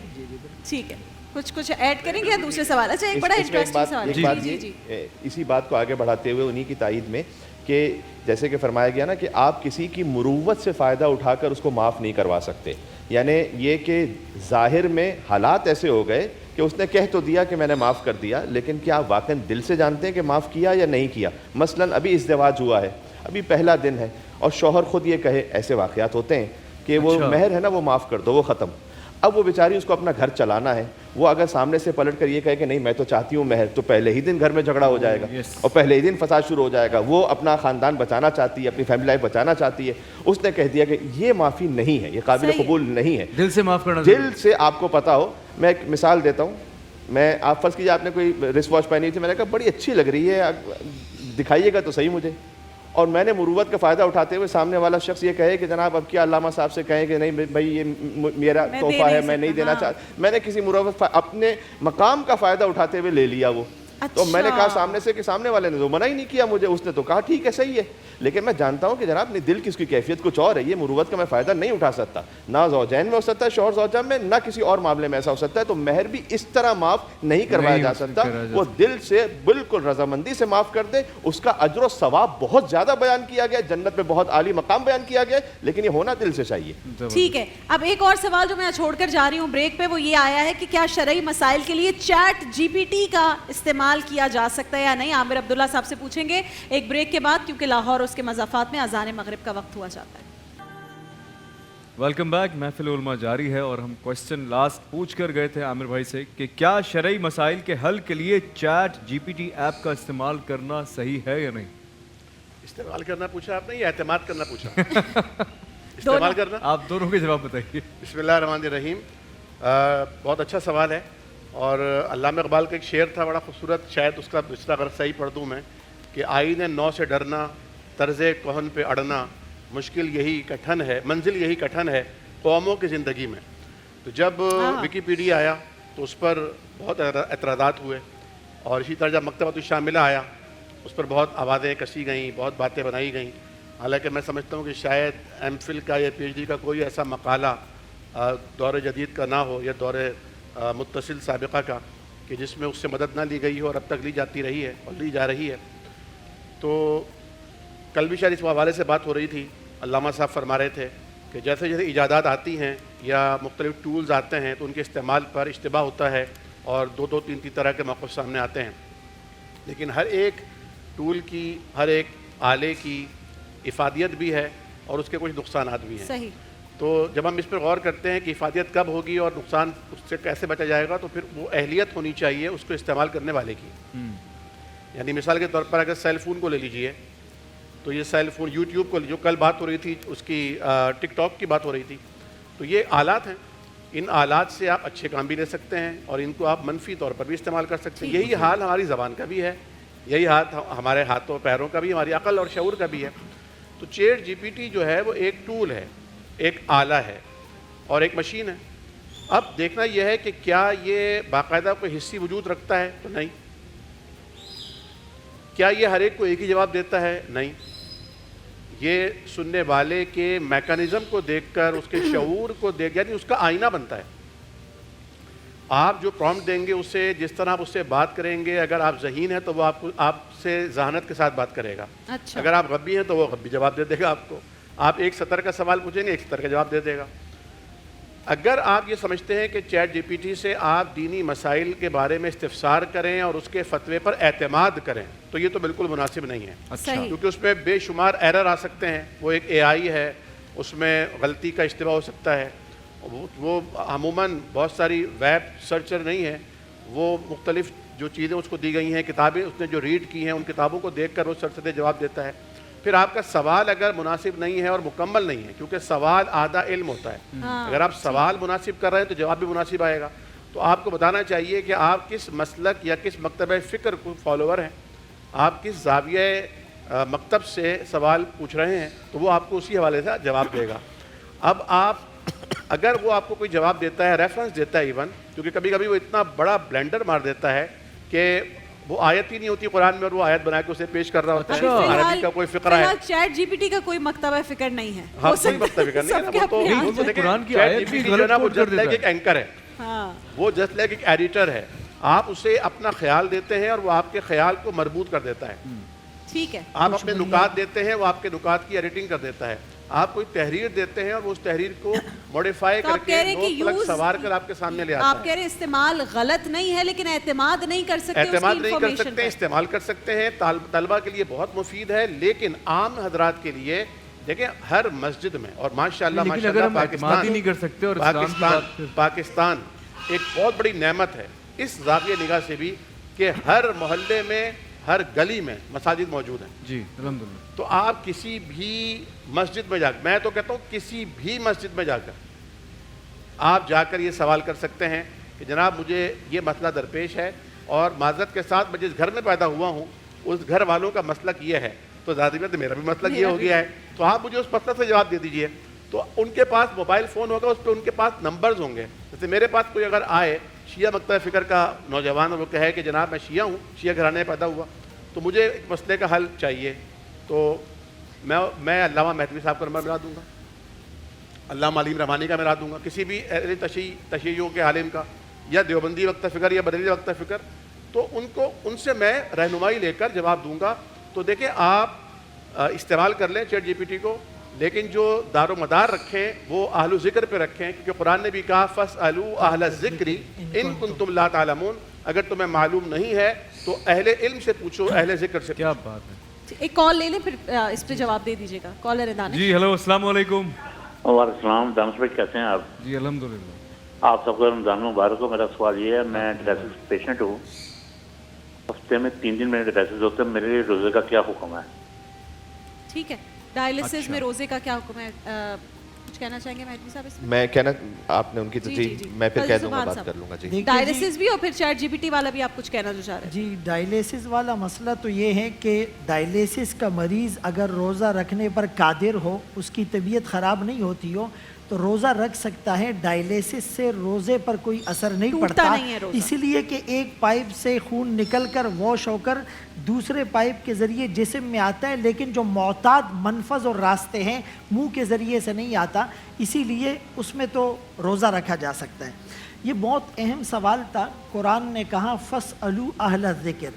ٹھیک ہے, کچھ ایڈ کریں گے دوسرے سوال؟ اچھا ایک بڑا انٹرسٹنگ سوال ہے, اسی بات کو آگے بڑھاتے ہوئے انہی کی تائید میں کہ جیسے کہ فرمایا گیا نا کہ آپ کسی کی مروت سے فائدہ اٹھا کر اس کو معاف نہیں کروا سکتے. یعنی یہ کہ ظاہر میں حالات ایسے ہو گئے کہ اس نے کہہ تو دیا کہ میں نے معاف کر دیا, لیکن کیا آپ واقعاً دل سے جانتے ہیں کہ معاف کیا یا نہیں کیا؟ مثلاً ابھی ازدواج ہوا ہے, ابھی پہلا دن ہے, اور شوہر خود یہ کہے, ایسے واقعات ہوتے ہیں کہ وہ مہر ہے نا وہ معاف کر دو, وہ ختم. اب وہ بیچاری اس کو اپنا گھر چلانا ہے, وہ اگر سامنے سے پلٹ کر یہ کہے کہ نہیں میں تو چاہتی ہوں مہر, تو پہلے ہی دن گھر میں جھگڑا ہو جائے گا اور پہلے ہی دن فساد شروع ہو جائے گا. وہ اپنا خاندان بچانا چاہتی ہے, اپنی فیملی لائف بچانا چاہتی ہے, اس نے کہہ دیا کہ یہ معافی نہیں ہے, یہ قابل قبول نہیں ہے. دل سے معاف کرنا, دل سے آپ کو پتا ہو. میں ایک مثال دیتا ہوں. میں آپ فرض کیجیے آپ نے کوئی رسٹ واچ پہنی تھی, میں نے کہا بڑی اچھی لگ رہی ہے, دکھائیے گا تو صحیح مجھے, اور میں نے مروت کا فائدہ اٹھاتے ہوئے سامنے والا شخص یہ کہے کہ جناب اب کیا علامہ صاحب سے کہیں کہ نہیں بھائی یہ میرا تحفہ ہے, میں نہیں دینا چاہتا. میں نے کسی مروت اپنے مقام کا فائدہ اٹھاتے ہوئے لے لیا وہ. تو میں نے کہا سامنے سے کہ سامنے والے نے تو منع ہی نہیں کیا مجھے, اس نے تو کہا ٹھیک ہے صحیح ہے, لیکن میں جانتا ہوں کہ جناب اپنے دل کی اس کی کیفیت کچھ اور ہے, یہ مروت کا میں فائدہ نہیں اٹھا سکتا. نہ زوجین میں ہو سکتا ہے, شوہر زوجہ میں, نہ کسی اور معاملے میں ایسا ہو سکتا ہے. تو مہر بھی اس طرح معاف نہیں کروایا جا سکتا. وہ دل سے بالکل رضامندی سے معاف کر دے, اس کا اجر و ثواب بہت زیادہ بیان کیا گیا, جنت میں بہت عالی مقام بیان کیا گیا, لیکن یہ ہونا دل سے چاہیے. ٹھیک ہے, اب ایک اور سوال جو میں چھوڑ کر جا رہی ہوں بریک پہ, وہ یہ آیا ہے کہ کیا شرعی مسائل کے لیے چیٹ جی پی ٹی کا استعمال کیا جا سکتا ہے یا نہیں؟ عامر عبداللہ صاحب سے پوچھیں گے ایک بریک کے بعد, کیونکہ لاہور اور اس کے مضافات میں اذان مغرب کا وقت ہوا جاتا ہے. Welcome back. محفل علماء جاری ہے اور ہم کوشچن لاسٹ پوچھ کر گئے تھے عامر بھائی سے کہ کیا شرعی مسائل کے حل کے لیے ChatGPT app کا استعمال کرنا صحیح ہے یا نہیں؟ استعمال کرنا پوچھا آپ نے یا اعتماد کرنا پوچھا؟ استعمال کرنا. آپ دونوں کے جواب بتائیے. بسم اللہ الرحمن الرحیم. بہت اچھا سوال ہے, اور علامہ اقبال کا ایک شعر تھا بڑا خوبصورت, شاید اس کا دوسرا اگر صحیح پڑھ دوں میں, کہ آئین نو سے ڈرنا, طرز کہن پہ اڑنا, مشکل یہی کٹھن ہے, منزل یہی کٹھن ہے قوموں کی زندگی میں. تو جب ویکیپیڈیا آیا تو اس پر بہت اعتراضات ہوئے, اور اسی طرح جب مکتبۃ الشاملہ آیا اس پر بہت آوازیں کسی گئیں, بہت باتیں بنائی گئیں. حالانکہ میں سمجھتا ہوں کہ شاید ایم فل کا یا پی ایچ ڈی کا کوئی ایسا مقالہ دور جدید کا نہ ہو یا دور متصل سابقہ کا کہ جس میں اس سے مدد نہ لی گئی ہو اور اب تک لی جاتی رہی ہے اور لی جا رہی ہے. تو کل بھی شاید اس حوالے سے بات ہو رہی تھی, علامہ صاحب فرما رہے تھے کہ جیسے جیسے ایجادات آتی ہیں یا مختلف ٹولز آتے ہیں تو ان کے استعمال پر اشتباہ ہوتا ہے اور دو تین طرح کے موقف سامنے آتے ہیں, لیکن ہر ایک ٹول کی, ہر ایک آلے کی افادیت بھی ہے اور اس کے کچھ نقصانات بھی ہیں. صحیح. تو جب ہم اس پر غور کرتے ہیں کہ افادیت کب ہوگی اور نقصان اس سے کیسے بچا جائے گا, تو پھر وہ اہلیت ہونی چاہیے اس کو استعمال کرنے والے کی. یعنی مثال کے طور پر اگر سیل فون کو لے لیجئے, تو یہ سیل فون, یوٹیوب کو جو کل بات ہو رہی تھی اس کی ٹک ٹاک کی بات ہو رہی تھی, تو یہ آلات ہیں. ان آلات سے آپ اچھے کام بھی لے سکتے ہیں اور ان کو آپ منفی طور پر بھی استعمال کر سکتے ہیں. یہی حال ہماری زبان کا بھی ہے, یہی حال ہمارے ہاتھوں پیروں کا بھی, ہماری عقل اور شعور کا بھی ہے. تو چیٹ جی پی ٹی جو ہے وہ ایک ٹول ہے, ایک آلہ ہے اور ایک مشین ہے. اب دیکھنا یہ ہے کہ کیا یہ باقاعدہ کوئی حصی وجود رکھتا ہے؟ تو نہیں. کیا یہ ہر ایک کو ایک ہی جواب دیتا ہے؟ نہیں. یہ سننے والے کے میکانزم کو دیکھ کر, اس کے شعور کو دیکھ, یعنی اس کا آئینہ بنتا ہے. آپ جو پرومپٹ دیں گے اسے, جس طرح آپ اس سے بات کریں گے, اگر آپ ذہین ہیں تو وہ آپ سے ذہانت کے ساتھ بات کرے گا. اچھا. اگر آپ غبی ہیں تو وہ غبی جواب دے دے گا آپ کو. آپ ایک سطر کا سوال پوچھیں گے, ایک سطر کا جواب دے دے گا. اگر آپ یہ سمجھتے ہیں کہ چیٹ جی پی ٹی سے آپ دینی مسائل کے بارے میں استفسار کریں اور اس کے فتوے پر اعتماد کریں, تو یہ تو بالکل مناسب نہیں ہے. اچھا. کیونکہ اس میں بے شمار ایرر آ سکتے ہیں. وہ ایک اے آئی ہے, اس میں غلطی کا اشتباہ ہو سکتا ہے. وہ عموماً بہت ساری ویب سرچر نہیں ہے, وہ مختلف جو چیزیں اس کو دی گئی ہیں, کتابیں اس نے جو ریڈ کی ہیں, ان کتابوں کو دیکھ کر وہ سرسدے جواب دیتا ہے. پھر آپ کا سوال اگر مناسب نہیں ہے اور مکمل نہیں ہے, کیونکہ سوال آدھا علم ہوتا ہے, اگر آپ سوال مناسب کر رہے ہیں تو جواب بھی مناسب آئے گا. تو آپ کو بتانا چاہیے کہ آپ کس مسلک یا کس مکتبہ فکر کو فالوور ہیں, آپ کس زاویہ مکتب سے سوال پوچھ رہے ہیں, تو وہ آپ کو اسی حوالے سے جواب دے گا. اب آپ اگر وہ آپ کو کوئی جواب دیتا ہے, ریفرنس دیتا ہے ایون, کیونکہ کبھی کبھی وہ اتنا بڑا بلینڈر مار دیتا ہے کہ وہ آیت ہی نہیں ہوتی قرآن میں اور وہ آیت بنا کے اسے پیش کر رہا ہوتا ہے, عربی کا کوئی فقرہ ہے. چیٹ جی پی ٹی کا کوئی مکتبہ فکر نہیں ہے. ہاں, کوئی مکتبہ فکر نہیں ہے. وہ تو قرآن کی آیت بھی غلط ہے, وہ جسٹ لائک ایک اینکر ہے, وہ جسٹ لائک ایک ایڈیٹر ہے. آپ اسے اپنا خیال دیتے ہیں اور وہ آپ کے خیال کو مربوط کر دیتا ہے. ٹھیک ہے. آپ اپنے نکات دیتے ہیں, وہ آپ کے نکات کی ایڈیٹنگ کر دیتا ہے. آپ کوئی تحریر دیتے ہیں اور وہ اس تحریر کو موڈیفائی کر کے نوٹ پلگ سوار کر آپ کے سامنے لے آتا ہے. آپ کہہ رہے ہیں استعمال غلط نہیں ہے, لیکن اعتماد نہیں کر سکتے, اعتماد نہیں کر سکتے, استعمال کر سکتے ہیں. طلبہ کے لیے بہت مفید ہے, لیکن عام حضرات کے لیے دیکھیں ہر مسجد میں, اور ماشاءاللہ پاکستان ایک بہت بڑی نعمت ہے اس زاویہ نگاہ سے بھی کہ ہر محلے میں, ہر گلی میں مساجد موجود ہیں. جی الحمدللہ. تو آپ کسی بھی مسجد میں جا کر, میں تو کہتا ہوں کسی بھی مسجد میں جا کر آپ جا کر یہ سوال کر سکتے ہیں کہ جناب مجھے یہ مسئلہ درپیش ہے, اور معذرت کے ساتھ میں جس گھر میں پیدا ہوا ہوں اس گھر والوں کا مسلک یہ ہے, تو ذاتی میں میرا بھی مسلک یہ ہو گیا ہے, تو آپ مجھے اس مسئلہ سے جواب دے دیجئے. تو ان کے پاس موبائل فون ہوگا, اس پہ ان کے پاس نمبرز ہوں گے. جیسے میرے پاس کوئی اگر آئے شیعہ مکتب فکر کا نوجوان, اور وہ کہے کہ جناب میں شیعہ ہوں, شیعہ گھرانے میں پیدا ہوا, تو مجھے ایک مسئلے کا حل چاہیے, تو میں علامہ مہدوی صاحب کا نمبر ملا دوں گا, علامہ علیم رحمانی کا ملا دوں گا, کسی بھی تشیعوں کے عالم کا, یا دیوبندی وقت فکر یا بریلوی وقت فکر, تو ان سے میں رہنمائی لے کر جواب دوں گا. تو دیکھیں آپ استعمال کر لیں چیٹ جی پی ٹی کو, لیکن جو دار و مدار رکھیں وہ اہل ذکر پہ رکھیں, کیونکہ قرآن نے بھی کہا فاسألوا اہل الذکر ان کنتم لا تعلمون, اگر تمہیں معلوم نہیں ہے تو اہل علم سے پوچھو, اہل ذکر سے. کیا بات ہے. ایک کال لے لیں پھر اس پہ جواب دے دیجیے گا. کالر ہے دانش. جی ہیلو, السلام علیکم. وعلیکم السلام. دانش بھائی کیسے ہیں آپ؟ جی الحمدللہ. آپ سب کو رمضان مبارک ہو. میرا سوال یہ ہے, میں ڈائلسس پیشنٹ ہوں, ہفتے میں 3 دن میرے ڈائلسس ہوتے ہیں, میرے لیے روزے کا کیا حکم ہے؟ ٹھیک ہے, ڈائلسس میں روزے کا کیا حکم ہے, کچھ کہنا چاہیں گے مہدوی صاحب اس میں؟ میں کہنا, آپ نے ان کی تجھیح میں پھر کہہ دوں گا, بات کر لوں گا. جی ڈائلسس بھی اور پھر چیٹ جی پی ٹی والا بھی آپ کچھ کہنا جو چاہ رہے ہیں. جی ڈائلیسس والا مسئلہ تو یہ ہے کہ ڈائلیسس کا مریض اگر روزہ رکھنے پر قادر ہو, اس کی طبیعت خراب نہیں ہوتی ہو, تو روزہ رکھ سکتا ہے. ڈائلیسس سے روزے پر کوئی اثر نہیں پڑتا, اسی لیے کہ ایک پائپ سے خون نکل کر واش ہو کر دوسرے پائپ کے ذریعے جسم میں آتا ہے, لیکن جو معتاد منفذ اور راستے ہیں منہ کے ذریعے سے نہیں آتا, اسی لیے اس میں تو روزہ رکھا جا سکتا ہے. یہ بہت اہم سوال تھا. قرآن نے کہا فاسألوا اہل الذکر,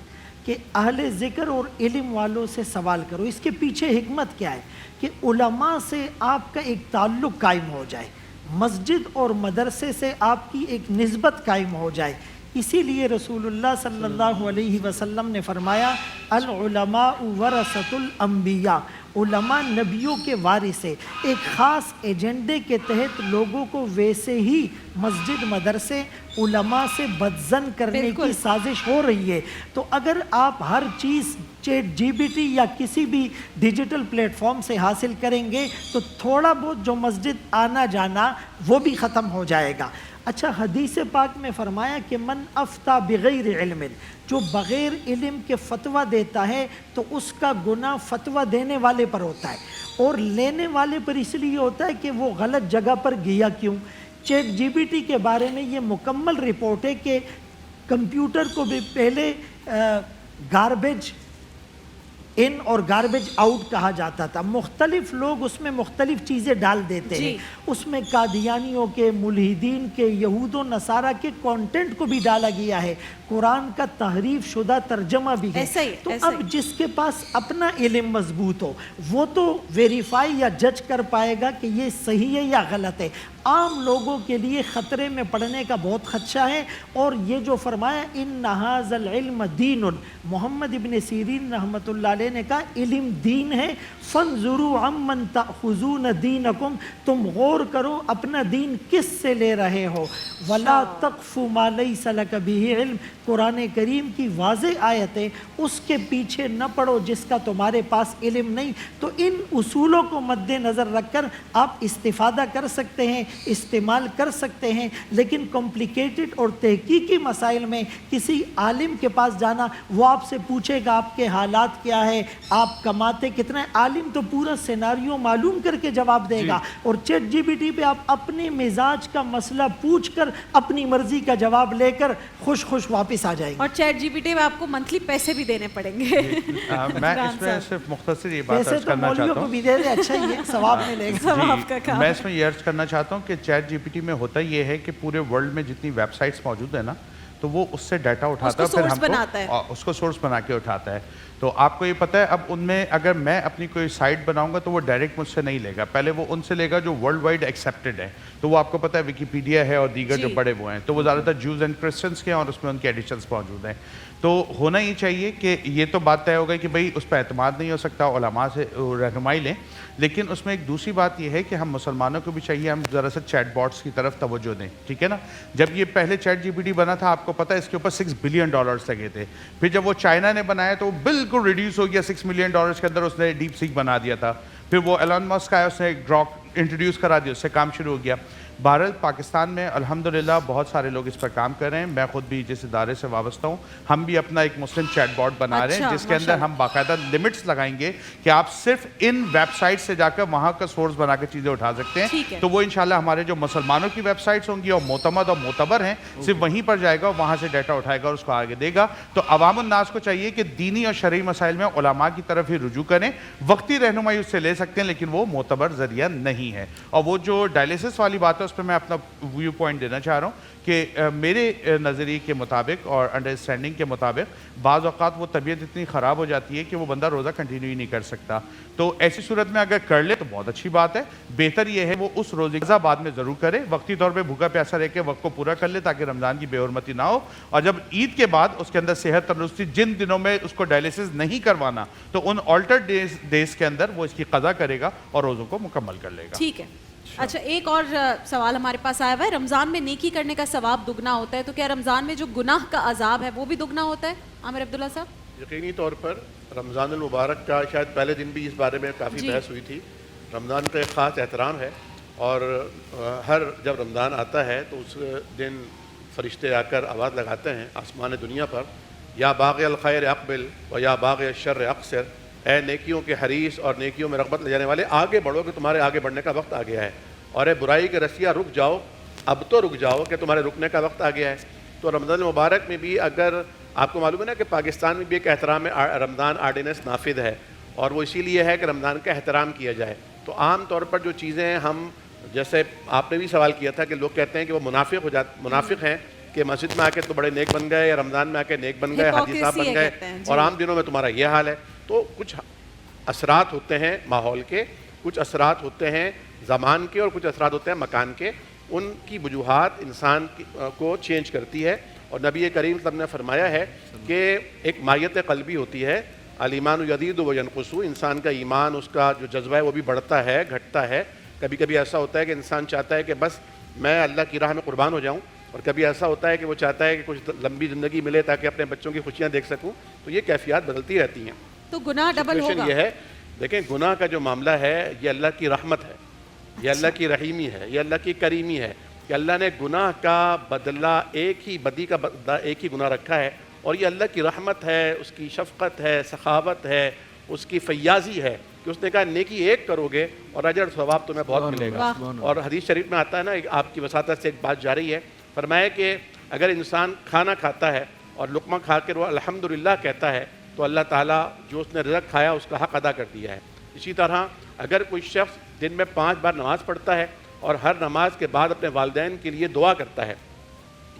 کہ اہل ذکر اور علم والوں سے سوال کرو. اس کے پیچھے حکمت کیا ہے کہ علماء سے آپ کا ایک تعلق قائم ہو جائے, مسجد اور مدرسے سے آپ کی ایک نسبت قائم ہو جائے. اسی لیے رسول اللہ صلی اللہ علیہ وسلم نے فرمایا العلماء ورثۃ الانبیاء, علماء نبیوں کے وارث ہیں. ایک خاص ایجنڈے کے تحت لوگوں کو ویسے ہی مسجد مدرسے علماء سے بدزن کرنے کی سازش ہو رہی ہے. تو اگر آپ ہر چیز چیٹ جی بی ٹی یا کسی بھی ڈیجیٹل پلیٹ فارم سے حاصل کریں گے تو تھوڑا بہت جو مسجد آنا جانا وہ بھی ختم ہو جائے گا. اچھا, حدیث پاک میں فرمایا کہ من افتیٰ بغیر علم, جو بغیر علم کے فتویٰ دیتا ہے تو اس کا گناہ فتویٰ دینے والے پر ہوتا ہے, اور لینے والے پر اس لیے ہوتا ہے کہ وہ غلط جگہ پر گیا کیوں. چیٹ جی بی ٹی کے بارے میں یہ مکمل رپورٹ ہے کہ کمپیوٹر کو بھی پہلے گاربیج ان اور گاربیج آؤٹ کہا جاتا تھا. مختلف لوگ اس میں مختلف چیزیں ڈال دیتے ہیں, اس میں قادیانیوں کے, ملحدین کے, یہود و نصارہ کے کانٹینٹ کو بھی ڈالا گیا ہے. قرآن کا تحریف شدہ ترجمہ بھی ہے. تو اب جس کے پاس اپنا علم مضبوط ہو وہ تو ویریفائی یا جج کر پائے گا کہ یہ صحیح ہے یا غلط ہے. عام لوگوں کے لیے خطرے میں پڑنے کا بہت خدشہ ہے. اور یہ جو فرمایا ان ھذا العلم دین, محمد ابن سیرین رحمۃ اللہ علیہ نے کہا علم دین ہے. فانظروا عمن تأخذون دینکم, تم غور کرو اپنا دین کس سے لے رہے ہو. ولا تقف ما لیس لک بہ علم, قرآن کریم کی واضح آیت ہے, اس کے پیچھے نہ پڑو جس کا تمہارے پاس علم نہیں. تو ان اصولوں کو مد نظر رکھ کر آپ استفادہ کر سکتے ہیں, استعمال کر سکتے ہیں, لیکن کمپلیکیٹڈ اور تحقیقی مسائل میں کسی عالم کے پاس جانا, وہ آپ سے پوچھے گا آپ کے حالات کیا ہے, آپ کماتے کتنا ہے. عالم تو پورا سیناریو معلوم کر کے جواب دے گا, اور چیٹ جی بی ٹی پہ آپ اپنے مزاج کا مسئلہ پوچھ کر اپنی مرضی کا جواب لے کر خوش خوش واپس آ جائیں گے. اور چیٹ جی پی ٹی میں آپ کو منتھلی پیسے بھی دینے پڑیں گے. میں اس میں صرف مختصر یہ بات عرض کرنا چاہتا ہوں, کو بھی دے دے, اچھا ہی ہے, ثواب ملے گا. میں اس میں یہ عرض کرنا چاہتا ہوں کہ چیٹ جی پی ٹی میں ہوتا یہ ہے کہ پورے ورلڈ میں جتنی ویب سائٹس موجود ہیں نا, تو تو وہ اس سے ڈیٹا اٹھاتا ہے، پھر ہم کو اس کو سورس بنا کے اٹھاتا ہے. تو آپ کو یہ پتہ ہے اب ان میں اگر میں اپنی کوئی سائٹ بناؤں گا تو وہ ڈائریکٹ مجھ سے نہیں لے گا، پہلے وہ ان سے لے گا جو ورلڈ وائڈ ایکسیپٹڈ ہے. تو وہ آپ کو پتہ ہے ویکیپیڈیا ہے اور دیگر جو بڑے وہ ہیں، تو وہ زیادہ تر جوز اینڈ کرسچنس کے ہیں اور اس میں ان کے ایڈیشنس موجود ہیں. تو ہونا یہ چاہیے کہ یہ تو بات طے ہو گئی کہ بھئی اس پہ اعتماد نہیں ہو سکتا، علماء سے رہنمائی لیں. لیکن اس میں ایک دوسری بات یہ ہے کہ ہم مسلمانوں کو بھی چاہیے ہم ذرا سا چیٹ باٹس کی طرف توجہ دیں، ٹھیک ہے نا. جب یہ پہلے چیٹ جی پی ٹی بنا تھا آپ کو پتہ ہے اس کے اوپر $6 بلین لگے تھے. پھر جب وہ چائنا نے بنایا تو وہ بالکل ریڈیوس ہو گیا، $6 ملین کے اندر اس نے ڈیپ سیک بنا دیا تھا. پھر وہ ایلن مسک آیا، اس نے ایک گراک انٹروڈیوس کرا دیا، اس سے کام شروع ہو گیا. بہرحال پاکستان میں الحمدللہ بہت سارے لوگ اس پر کام کر رہے ہیں. میں خود بھی جس ادارے سے وابستہ ہوں، ہم بھی اپنا ایک مسلم چیٹ باٹ بنا رہے ہیں جس کے اندر ہم باقاعدہ لمٹس لگائیں گے کہ آپ صرف ان ویب سائٹ سے جا کر وہاں کا سورس بنا کے چیزیں اٹھا سکتے ہیں. تو وہ انشاءاللہ ہمارے جو مسلمانوں کی ویب سائٹس ہوں گی اور معتمد اور معتبر ہیں، صرف وہیں پر جائے گا اور وہاں سے ڈیٹا اٹھائے گا اور اس کو آگے دے گا. تو عوام الناس کو چاہیے کہ دینی اور شرعی مسائل میں علماء کی طرف ہی رجوع کریں. وقتی رہنمائی اس سے لے سکتے ہیں لیکن وہ معتبر ذریعہ نہیں ہے. اور وہ جو ڈائلیسس والی بات ہے اس پہ میں اپنا ویو پوائنٹ دینا چاہ رہا ہوں کہ میرے نظریے کے مطابق اور انڈرسٹینڈنگ کے مطابق بعض اوقات وہ طبیعت اتنی خراب ہو جاتی ہے کہ وہ بندہ روزہ کنٹینیو ہی نہیں کر سکتا. تو ایسی صورت میں اگر کر لے تو بہت اچھی بات ہے. بہتر یہ ہے وہ اس روزے کا بعد میں ضرور کرے، وقتی طور پہ بھوکا پیاسا رہ کے وقت کو پورا کر لے تاکہ رمضان کی بے حرمتی نہ ہو. اور جب عید کے بعد اس کے اندر صحت تندرستی جن دنوں میں اس کو ڈائلیسس نہیں کروانا تو ان آلٹرڈ ڈیز کے اندر وہ اس کی قضا کرے گا اور روزوں کو مکمل کر لے گا. ٹھیک ہے. اچھا ایک اور سوال ہمارے پاس آیا ہوا ہے، رمضان میں نیکی کرنے کا ثواب دگنا ہوتا ہے، تو کیا رمضان میں جو گناہ کا عذاب ہے وہ بھی دگنا ہوتا ہے؟ عامر عبداللہ صاحب. یقینی طور پر رمضان المبارک کا شاید پہلے دن بھی اس بارے میں کافی بحث ہوئی تھی. رمضان کا ایک خاص احترام ہے اور ہر جب رمضان آتا ہے تو اس دن فرشتے آ کر آواز لگاتے ہیں آسمان دنیا پر، یا باغ الخیر اقبل و یا باغ الشر اقصر، اے نیکیوں کے حریص اور نیکیوں میں رغبت لے جانے والے آگے بڑھو کہ تمہارے آگے بڑھنے کا وقت آ گیا ہے، اور اے برائی کے رسیا رک جاؤ، اب تو رک جاؤ کہ تمہارے رکنے کا وقت آ گیا ہے. تو رمضان المبارک میں بھی اگر آپ کو معلوم ہے نا کہ پاکستان میں بھی ایک احترام رمضان آرڈیننس نافذ ہے اور وہ اسی لیے ہے کہ رمضان کا احترام کیا جائے. تو عام طور پر جو چیزیں ہم، جیسے آپ نے بھی سوال کیا تھا کہ لوگ کہتے ہیں کہ وہ منافق ہیں کہ مسجد میں آ کے تو بڑے نیک بن گئے یا رمضان میں آ کے نیک بن گئے، حاجی صاحب بن گئے، اور عام دنوں میں تمہارا یہ حال ہے. تو کچھ اثرات ہوتے ہیں ماحول کے، کچھ اثرات ہوتے ہیں زمان کے اور کچھ اثرات ہوتے ہیں مکان کے. ان کی وجوہات انسان کو چینج کرتی ہے. اور نبی کریم صلی اللہ علیہ وسلم نے فرمایا ہے کہ ایک مائیت قلبی ہوتی ہے، الایمان یزید و ینقص، انسان کا ایمان، اس کا جو جذبہ ہے وہ بھی بڑھتا ہے گھٹتا ہے. کبھی کبھی ایسا ہوتا ہے کہ انسان چاہتا ہے کہ بس میں اللہ کی راہ میں قربان ہو جاؤں، اور کبھی ایسا ہوتا ہے کہ وہ چاہتا ہے کہ کچھ لمبی زندگی ملے تاکہ اپنے بچوں کی خوشیاں دیکھ سکوں. تو یہ کیفیات بدلتی رہتی ہیں. تو گناہ ڈبل ہوگا. یہ ہے، دیکھیں گناہ کا جو معاملہ ہے یہ اللہ کی رحمت ہے، یہ اللہ کی رحیمی ہے، یہ اللہ کی کریمی ہے کہ اللہ نے گناہ کا بدلہ ایک ہی بدی کا بدلہ ایک ہی گناہ رکھا ہے. اور یہ اللہ کی رحمت ہے، اس کی شفقت ہے، سخاوت ہے، اس کی فیاضی ہے کہ اس نے کہا نیکی ایک کرو گے اور اجر ثواب تمہیں بہت ملے گا. اور حدیث شریف میں آتا ہے نا، آپ کی وساطت سے ایک بات جاری ہے، فرمایا کہ اگر انسان کھانا کھاتا ہے اور لقمہ کھا کے وہ الحمدللہ کہتا ہے تو اللہ تعالیٰ جو اس نے رزق کھایا اس کا حق ادا کر دیا ہے. اسی طرح اگر کوئی شخص دن میں 5 بار نماز پڑھتا ہے اور ہر نماز کے بعد اپنے والدین کے لیے دعا کرتا ہے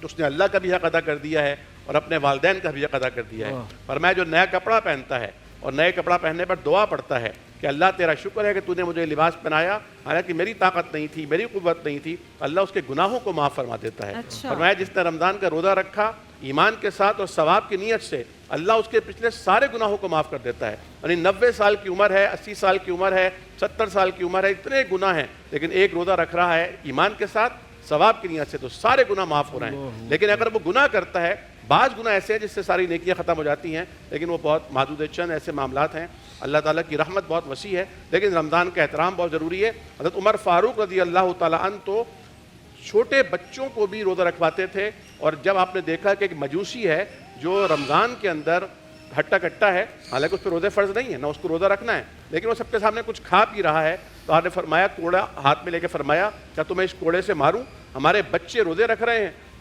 تو اس نے اللہ کا بھی حق ادا کر دیا ہے اور اپنے والدین کا بھی حق ادا کر دیا ہے. فرمایا جو نیا کپڑا پہنتا ہے اور نئے کپڑا پہننے پر دعا پڑھتا ہے کہ اللہ تیرا شکر ہے کہ تو نے مجھے لباس پہنایا، حالانکہ میری طاقت نہیں تھی، میری قوت نہیں تھی، اللہ اس کے گناہوں کو معاف فرما دیتا ہے. فرمایا جس نے رمضان کا روزہ رکھا ایمان کے ساتھ اور ثواب کی نیت سے، اللہ اس کے پچھلے سارے گناہوں کو معاف کر دیتا ہے. یعنی 90 سال کی عمر ہے، 80 سال کی عمر ہے، 70 سال کی عمر ہے، اتنے گناہ ہیں، لیکن ایک روزہ رکھ رہا ہے ایمان کے ساتھ ثواب کی نیت سے، تو سارے گناہ معاف ہو رہے ہیں. لیکن اگر وہ گناہ کرتا ہے، بعض گناہ ایسے ہیں جس سے ساری نیکیاں ختم ہو جاتی ہیں، لیکن وہ بہت محدود چند ایسے معاملات ہیں. اللہ تعالیٰ کی رحمت بہت وسیع ہے، لیکن رمضان کا احترام بہت ضروری ہے. حضرت عمر فاروق رضی اللہ تعالیٰ عنہ تو چھوٹے بچوں کو بھی روزہ رکھواتے تھے. اور جب آپ نے دیکھا کہ ایک مجوسی ہے جو رمضان کے اندر ہٹا کٹا ہے، حالانکہ اس پہ روزے فرض نہیں ہے، نہ اس کو روزہ رکھنا ہے، لیکن وہ سب کے سامنے کچھ کھا پی رہا ہے، تو آپ نے فرمایا، کوڑا ہاتھ میں لے کے فرمایا کیا تمہیں اس کوڑے سے ماروں؟ ہمارے بچے روزے رکھ رہے ہیں